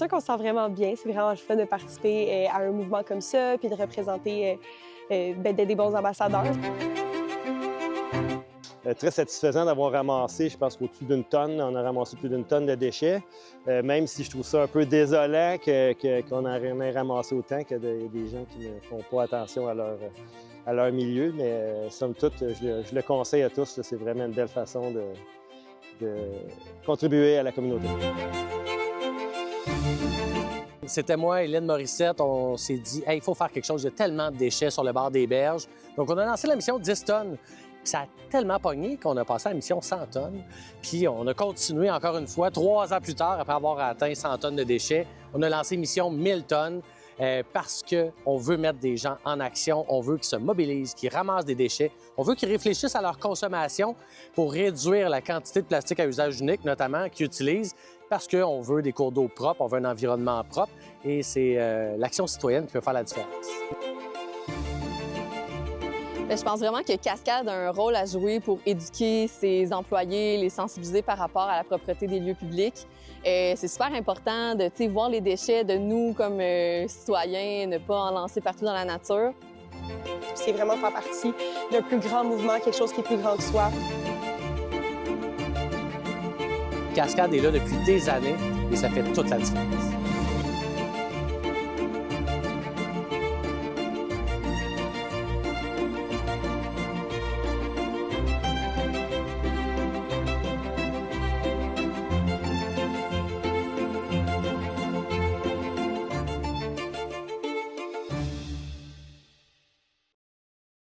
sûr qu'on se sent vraiment bien. C'est vraiment le fun de participer à un mouvement comme ça, puis de représenter, d'être des bons ambassadeurs. Très satisfaisant d'avoir ramassé, je pense qu'au-dessus d'une tonne, on a ramassé plus d'une tonne de déchets. Même si je trouve ça un peu désolant qu'on en ait ramassé autant, qu'il y a des gens qui ne font pas attention à leur milieu. Mais somme toute, je le conseille à tous. C'est vraiment une belle façon de contribuer à la communauté. C'était moi et Lynn Morissette, on s'est dit hey, il faut faire quelque chose, il y a tellement de déchets sur le bord des berges. Donc on a lancé la mission 10 tonnes. Puis ça a tellement pogné qu'on a passé à la mission 100 tonnes. Puis on a continué encore une fois, 3 ans plus tard, après avoir atteint 100 tonnes de déchets, on a lancé mission 1000 tonnes parce qu'on veut mettre des gens en action, on veut qu'ils se mobilisent, qu'ils ramassent des déchets, on veut qu'ils réfléchissent à leur consommation pour réduire la quantité de plastique à usage unique, notamment, qu'ils utilisent, parce qu'on veut des cours d'eau propres, on veut un environnement propre, et c'est l'action citoyenne qui peut faire la différence. Je pense vraiment que Cascade a un rôle à jouer pour éduquer ses employés, les sensibiliser par rapport à la propreté des lieux publics. C'est super important de voir les déchets de nous comme citoyens, ne pas en lancer partout dans la nature. C'est vraiment faire partie d'un plus grand mouvement, quelque chose qui est plus grand que soi. Cascade est là depuis des années et ça fait toute la différence.